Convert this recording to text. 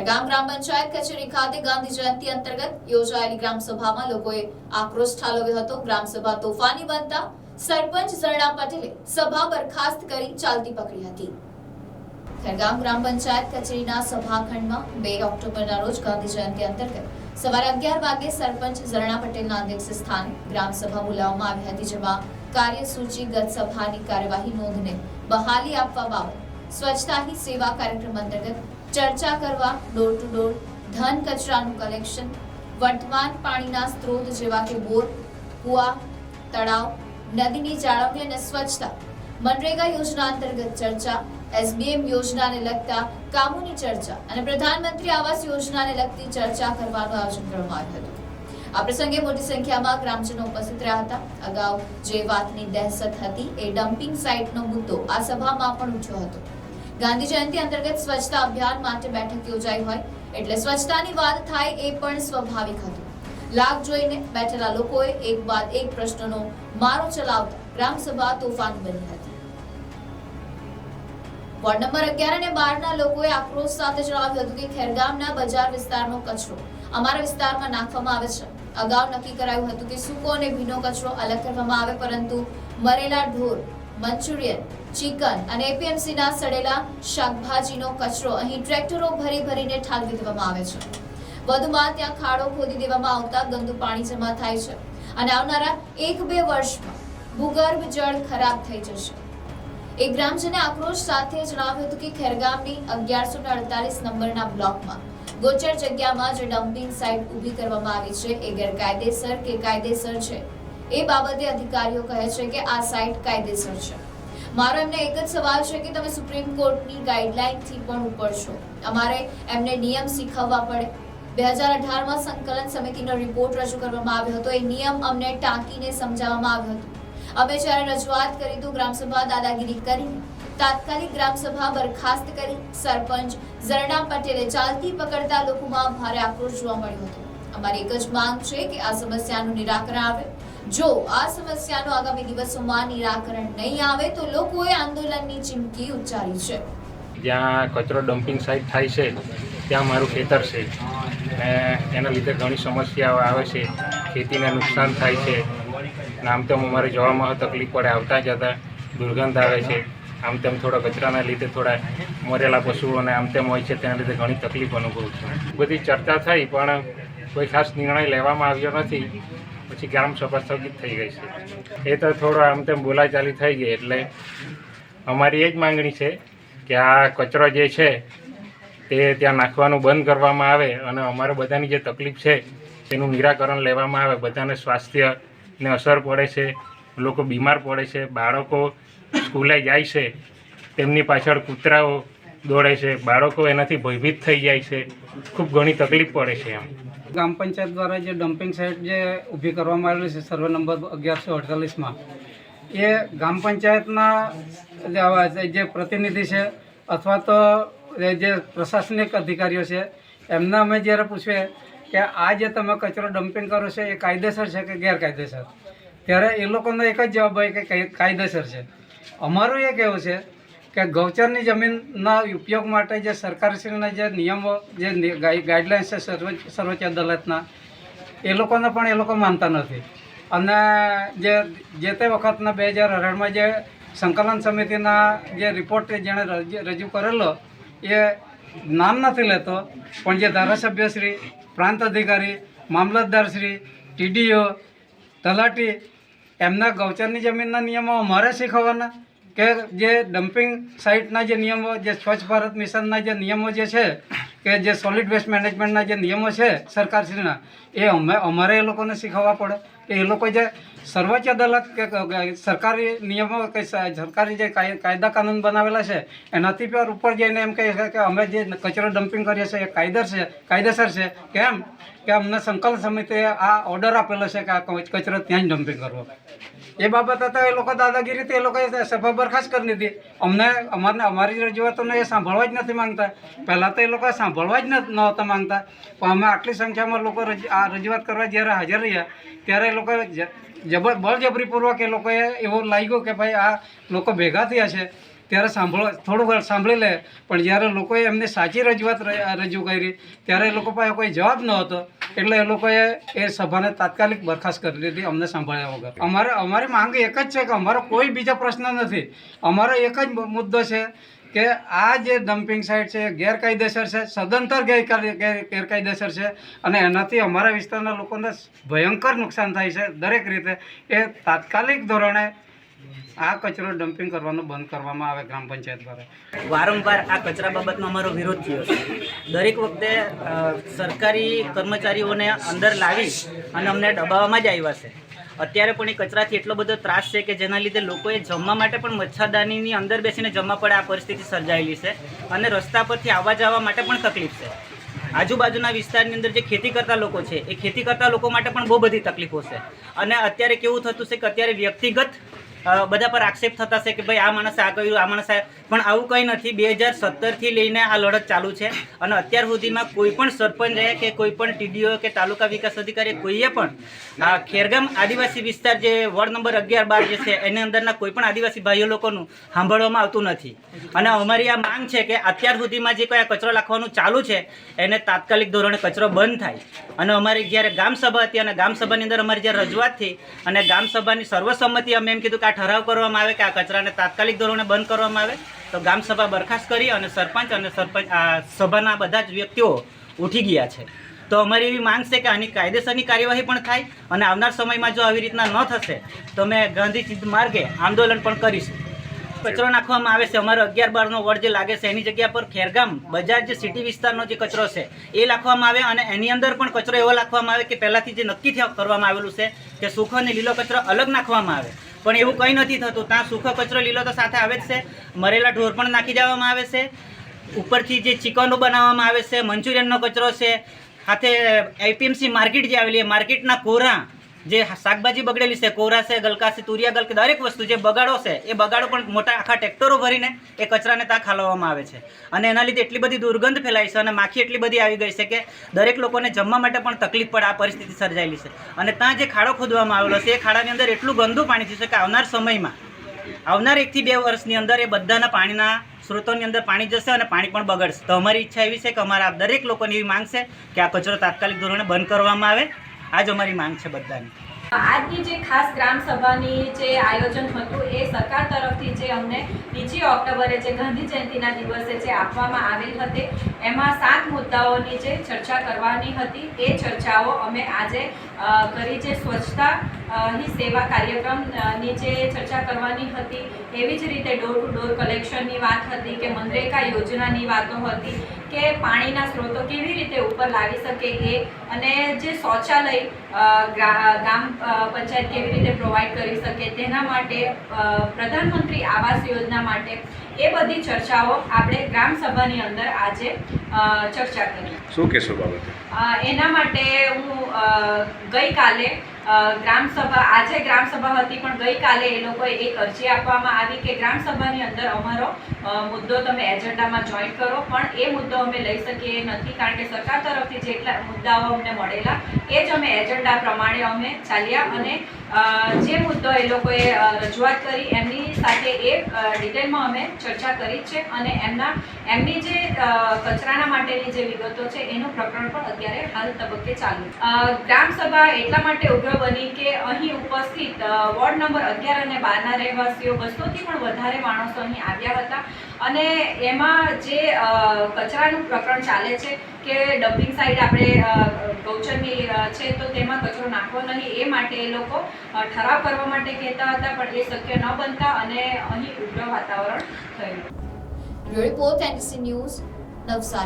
ખેરગામ ગ્રામ પંચાયત કચેરી ખાતે ગાંધી જયંતિ અંતર્ગત યોજાયેલી ગ્રામ સભામાં લોકોએ આક્રોશ ઠાલવ્યો હતો। ગ્રામ સભા તોફાની બનતા સરપંચ ઝરણા પટેલે સભા બરખાસ્ત કરી ચાલતી પકડી હતી। ખેરગામ ગ્રામ પંચાયત કચેરીના સભાખંડમાં 2 ઓક્ટોબરના રોજ ગાંધી જયંતિ અંતર્ગત સવારે 11 વાગે સરપંચ ઝરણા પટેલના અધ્યક્ષ સ્થાને ગ્રામ સભા બોલાવવામાં આવી હતી, જેમાં કાર્યસૂચિગત સભાની કાર્યવાહી નોંધને બહાલી આપવા બાબત સ્વચ્છતા ही सेवा कार्यक्रम अंतर्गत चर्चा करवा, डोर टू डोर धन कचराનું કલેક્શન, વર્તમાન પાણીના સ્ત્રોત જેવા કે બોર, કુવા, તળાવ, નદીની જાળવણી અને સ્વચ્છતા, મનરેગા યોજના અંતર્ગત ચર્ચા, એસબીએમ યોજનાને લગતા કામોની ચર્ચા અને પ્રધાનમંત્રી આવાસ યોજનાને લગતી ચર્ચા કરવાનું આયોજન કરવામાં આવ્યું હતું। આ પ્રસંગે મોટી સંખ્યામાં ગ્રામજનો ઉપસ્થિત રહ્યા હતા। અગાઉ જે વાતની દહેશત હતી એ ડમ્પિંગ સાઇટનો મુદ્દો આ સભામાં પણ ઉઠ્યો હતો। ગાંધી જયંતિ અંતર્ગત સ્વચ્છતા અભિયાન માટે બેઠક યોજાઈ હોય એટલે સ્વચ્છતાની વાત થાય એ પણ સ્વાભાવિક હતું। લાગ જોઈને બેઠેલા લોકોએ એક બાદ એક પ્રશ્નોનો મારો ચલાવતા ગ્રામ સભા તોફાન બની હતી। વોર્ડ નંબર 11 અને 12 ના લોકોએ આક્રોશ સાથે જણાવ્યું હતું કે ખેરગામના બજાર વિસ્તારનો કચરો અમારા વિસ્તારમાં નાખવામાં આવે છે। અગાઉ નક્કી કરાયું હતું કે સૂકો અને ભીનો કચરો અલગ કરવામાં આવે, પરંતુ મરેલા ઢોર, મંચુરિયન, ચિકન અને એપીએમસીના સડેલા શાકભાજીનો કચરો અહીં ટ્રેક્ટરો ભરીને ઠાલવી દેવામાં આવે છે। વધુમાં ત્યાં ખાડો ખોદી દેવામાં આવતા ગંદુ પાણી જમા થાય છે અને આવનારા 1-2 વર્ષમાં ભૂગર્ભ જળ ખરાબ થઈ જશે। એક ગ્રામજને આક્રોશ સાથે જણાવ્યું હતું કે ખેરગામની 1148 નંબરના બ્લોકમાં ગોચર જગ્યામાં જે ડમ્પિંગ સાઇટ ઊભી કરવામાં આવી છે એ ગેરકાયદેસર કે કાયદેસર છે એ બાબતે અધિકારીઓ કહે છે કે આ સાઇટ કાયદેસર છે। મારો એમને એક જ સવાલ છે કે તમે સુપ્રીમ કોર્ટની ગાઈડલાઈનથી પણ ઉપર છો, અમારે એમને નિયમ શીખવવા પડે। 2018માં સંકલન સમિતિનો રિપોર્ટ રજૂ કરવામાં આવ્યો હતો, એ નિયમ અમને ટાંકીને સમજાવવામાં આવ્યો હતો। અમે જ્યારે રજૂઆત કરી તો ગ્રામસભા દાદાગીરી કરીને તાત્કાલિક ગ્રામસભા બરખાસ્ત કરી સરપંચ ઝરણા પટેલે ચાલતી પકડતા લોકોમાં ભારે આક્રોશ જોવા મળ્યો હતો। અમારી એક જ માંગ છે કે આ સમસ્યાનું નિરાકરણ આવે। જો આ સમસ્યાનું આગામી દિવસોમાં નિરાકરણ નહીં આવે તો લોકોએ આંદોલનની ચીમકી ઉચ્ચારી છે। જ્યાં કચરો ડમ્પિંગ સાઇટ થાય છે ત્યાં મારું ખેતર છે અને એના લીધે ઘણી સમસ્યાઓ આવે છે, ખેતીને નુકસાન થાય છે। આમ તેમ અમારે જવામાં તકલીફ પડે, આવતા જતા દુર્ગંધ આવે છે। આમ તેમ થોડા કચરાના લીધે થોડા મરેલા પશુઓને આમ તેમ હોય છે, તેના લીધે ઘણી તકલીફ અનુભવું છું। બધી ચર્ચા થઈ પણ કોઈ ખાસ નિર્ણય લેવામાં આવ્યો નથી, પછી ગ્રામ સભા સ્થગિત થઈ ગઈ છે। એ તો થોડો આમ તેમ બોલાચાલી થઈ ગઈ, એટલે અમારી એ જ માંગણી છે કે આ કચરો જે છે તે ત્યાં નાખવાનું બંધ કરવામાં આવે અને અમારે બધાની જે તકલીફ છે તેનું નિરાકરણ લેવામાં આવે। બધાને સ્વાસ્થ્યને અસર પડે છે, લોકો બીમાર પડે છે, બાળકો સ્કૂલે જાય છે તેમની પાછળ કૂતરાઓ દોડે છે, બાળકો એનાથી ભયભીત થઈ જાય છે, ખૂબ ઘણી તકલીફ પડે છે। એમ ગ્રામ પંચાયત દ્વારા જે ડમ્પિંગ સાઇટ જે ઊભી કરવામાં આવેલી છે સર્વે નંબર 1148માં, એ ગ્રામ પંચાયતના જે પ્રતિનિધિ છે અથવા તો જે પ્રશાસનિક અધિકારીઓ છે એમને અમે જ્યારે પૂછીએ કે આ જે તમે કચરો ડમ્પિંગ કરો છો એ કાયદેસર છે કે ગેરકાયદેસર, ત્યારે એ લોકોનો એક જ જવાબ હોય કે કાયદેસર છે। અમારું એ કહેવું છે કે ગૌચરની જમીનના ઉપયોગ માટે જે સરકારશ્રીના જે નિયમો, જે ગાઈડલાઇન્સ છે સર્વોચ્ચ અદાલતના, એ લોકોને પણ એ લોકો માનતા નથી। અને જે તે વખતના 2018માં જે સંકલન સમિતિના જે રિપોર્ટ જેણે રજૂ કરેલો એ નામ નથી લેતો, પણ જે ધારાસભ્યશ્રી, પ્રાંત અધિકારી, મામલતદારશ્રી, ટીડીઓ, તલાટી, એમના ગૌચરની જમીનના નિયમો અમારે શીખવવાના કે જે ડમ્પિંગ સાઇટના જે નિયમો, જે સ્વચ્છ ભારત મિશનના જે નિયમો જે છે કે જે સોલિડ વેસ્ટ મેનેજમેન્ટના જે નિયમો છે સરકારશ્રીના, એ અમારે એ લોકોને શીખવવા પડે કે એ લોકો જે સર્વોચ્ચ અદાલત કે સરકારી નિયમો કે સરકારી જે કાયદા કાનૂન બનાવેલા છે એનાથી પર ઉપર જઈને એમ કહે છે કે અમે જે કચરો ડમ્પિંગ કરીએ છીએ એ કાયદેસર છે। કેમ કે અમને સંકલન સમિતિએ આ ઓર્ડર આપેલો છે કે આ કચરો ત્યાં જ ડમ્પિંગ કરવો। એ બાબતે તો એ લોકો દાદાગીરીથી એ લોકોએ સભા બરખાસ્ત કરી દીધી। અમારી રજૂઆતોને એ સાંભળવા જ નથી માંગતા। પહેલાં તો એ લોકો સાંભળવા જ નહોતા માંગતા, પણ અમે આટલી સંખ્યામાં લોકો આ રજૂઆત કરવા જ્યારે હાજર રહ્યા ત્યારે એ લોકો બળજબરીપૂર્વક એ લોકોએ એવું લાગ્યું કે ભાઈ આ લોકો ભેગા થયા છે ત્યારે થોડું ઘણું સાંભળી લે, પણ જ્યારે લોકોએ એમને સાચી રજૂઆત રજૂ કરી ત્યારે એ લોકો પાસે કોઈ જવાબ ન હતો, એટલે એ લોકોએ એ સભાને તાત્કાલિક બરખાસ્ત કરી દીધી અમને સાંભળ્યા વગર. અમારી માંગ એક જ છે કે અમારો કોઈ બીજો પ્રશ્ન નથી. અમારો એક જ મુદ્દો છે કે આ જે ડમ્પિંગ સાઇટ છે ગેરકાયદેસર છે, સદંતર ગેરકાયદેસર છે, અને એનાથી અમારા વિસ્તારના લોકોને ભયંકર નુકસાન થાય છે દરેક રીતે. એ તાત્કાલિક ધોરણે આ કચરો ડમ્પિંગ કરવાનું બંધ કરવામાં આવે ગ્રામ પંચાયત દ્વારા. વારંવાર આ કચરા બાબતનો અમારો વિરોધ થયો છે. દરેક વખતે સરકારી કર્મચારીઓને અંદર લાવી અને અમને દબાવવામાં જ આવ્યા છે. અત્યારે પણ એ કચરાથી એટલો બધો ત્રાસ છે કે જેના લીધે લોકોએ જમવા માટે પણ મચ્છરદાનીની અંદર બેસીને જમવા પડે આ પરિસ્થિતિ સર્જાયેલી છે, અને રસ્તા પરથી આવવા જવા માટે પણ તકલીફ છે. આજુબાજુના વિસ્તારની અંદર જે ખેતી કરતા લોકો છે એ ખેતી કરતા લોકો માટે પણ બહુ બધી તકલીફો છે. અને અત્યારે કેવું થતું છે કે અત્યારે વ્યક્તિગત બધા પર આક્ષેપ થતા છે કે ભાઈ આ માણસે આ કર્યું, આ માણસે, પણ આવું કંઈ નથી. 2017થી લઈને આ લડત ચાલુ છે, અને અત્યાર સુધીમાં કોઈ પણ સરપંચ રહે કે કોઈ પણ ટીડીઓ કે તાલુકા વિકાસ અધિકારી કોઈએ પણ આ ખેરગામ આદિવાસી વિસ્તાર જે વોર્ડ નંબર 11-12 જે છે એની અંદરના કોઈ પણ આદિવાસી ભાઈઓ લોકોનું સાંભળવામાં આવતું નથી. અને અમારી આ માંગ છે કે અત્યાર સુધીમાં જે કોઈ આ કચરો નાખવાનું ચાલુ છે એને તાત્કાલિક ધોરણે કચરો બંધ થાય. અને અમારી જ્યારે ગ્રામસભા હતી અને ગ્રામસભાની અંદર અમારી જ્યારે રજૂઆત થઈ અને ગ્રામસભાની સર્વસંમતિ અમે એમ કીધું કે આ ઠરાવ કરવામાં આવે કે આ કચરાને તાત્કાલિક ધોરણે બંધ કરવામાં આવે, તો ગ્રામસભા બરખાસ્ત કરી અને સરપંચ આ સભાના બધા જ વ્યક્તિઓ ઉઠી ગયા છે. તો અમારી એવી માંગ છે કે આની કાયદેસરની કાર્યવાહી પણ થાય, અને આવનાર સમયમાં જો આવી રીતના ન થશે તો અમે ગાંધી માર્ગે આંદોલન પણ કરીશું. કચરો નાખવામાં આવે છે અમારો 11-12નો વોર્ડ જે લાગે છે એની જગ્યા પર ખેરગામ બજાર જે સિટી વિસ્તારનો જે કચરો છે એ નાખવામાં આવે, અને એની અંદર પણ કચરો એવો નાખવામાં આવે કે પહેલાંથી જે નક્કી કરવામાં આવેલું છે કે સૂકો અને લીલો કચરો અલગ નાખવામાં આવે, પણ એવું કંઈ નથી થતું. ત્યાં સૂકો કચરો લીલો તો સાથે આવે જ છે, મરેલા ઢોર પણ નાખી દેવામાં આવે છે, ઉપરથી જે ચિકનો બનાવવામાં આવે છે, મંચુરિયનનો કચરો છે, સાથે APMC માર્કેટ જે આવેલી માર્કેટના કોરા જે શાકભાજી બગડેલી છે, કોરા છે, ગલકા છે, તુરિયા ગલકા, દરેક વસ્તુ જે બગાડો છે એ બગાડો પણ મોટા આખા ટ્રેક્ટરો ભરીને એ કચરાને ત્યાં ખાલવવામાં આવે છે. અને એના લીધે એટલી બધી દુર્ગંધ ફેલાય છે અને માખી એટલી બધી આવી ગઈ છે કે દરેક લોકોને જમવા માટે પણ તકલીફ પડે આ પરિસ્થિતિ સર્જાયેલી છે. અને ત્યાં જે ખાડો ખોદવામાં આવેલો છે એ ખાડાની અંદર એટલું ગંદુ પાણી થયું છે કે આવનાર સમયમાં, આવનાર 1 થી 2 વર્ષની અંદર એ બધાના પાણીના સ્ત્રોતોની અંદર પાણી જશે અને પાણી પણ બગડશે. તો અમારી ઈચ્છા એવી છે કે અમારા દરેક લોકોની એવી માંગ છે કે આ કચરો તાત્કાલિક ધોરણે બંધ કરવામાં આવે. આ જ અમારી માંગ છે બધાની. આજની જે ખાસ ગ્રામ સભાની જે આયોજન હતું એ સરકાર તરફથી જે અમને 2 ઓક્ટોબરે જે ગાંધી જયંતિના દિવસે જે આપવામાં આવેલ હતી એમાં 7 મુદ્દાઓની જે ચર્ચા કરવાની હતી એ ચર્ચાઓ અમે આજે કરી. જે સ્વચ્છતા ही સેવા કાર્યક્રમની જે ચર્ચા કરવાની હતી, એવી જ રીતે ડોર ટુ ડોર કલેક્શનની વાત હતી કે મનરેગા યોજનાની વાતો હતી કે પાણીના સ્ત્રોતો કેવી રીતે ઉપર લાવી શકે એ, અને જે શૌચાલય ગામ પંચાયત કેવી રીતે પ્રોવાઈડ કરી શકે તેના માટે પ્રધાનમંત્રી આવાસ યોજના માટે એ બધી ચર્ચાઓ આપણે ગ્રામ સભાની અંદર આજે ચર્ચા કરી. શું કહેશો બાબતે? એના માટે હું ગઈકાલે ગ્રામસભા, આજે ગ્રામસભા હતી પણ ગઈકાલે એ લોકોએ એક અરજી આપવામાં આવી કે ગ્રામસભાની અંદર અમારો મુદ્દો તમે એજન્ડામાં જોઈન્ટ કરો, પણ એ મુદ્દો અમે લઈ શકીએ નથી કારણ કે સરકાર તરફથી જેટલા મુદ્દાઓ અમને મળેલા એ જ અમે એજન્ડા પ્રમાણે અમે ચાલ્યા, અને જે મુદ્દો એ લોકોએ રજૂઆત કરી એમની સાથે એ ડિટેલમાં અમે ચર્ચા કરી છે, અને એમની જે કચરાના માટેની જે વિગતો છે એનું પ્રકરણ પણ અત્યારે હાલ તબક્કે ચાલુ. ગ્રામસભા એટલા માટે ઉગ્ર બની કે અહીં ઉપસ્થિત વોર્ડ નંબર 11 અને 12ના રહેવાસીઓ 200થી પણ વધારે માણસો અહીં આવ્યા હતા, અને એમાં જે કચરાનું પ્રકરણ ચાલે છે કે ડમ્પિંગ સાઇટ આપણે ગૌચરની છે તો તેમાં કચરો નાખવો નહીં એ માટે એ લોકો ઠરાવ કરવા માટે કહેતા હતા, પણ એ શક્ય ન બનતા અને અહીં ઉગ્ર વાતાવરણ થયું. Report NTC news, Navsari.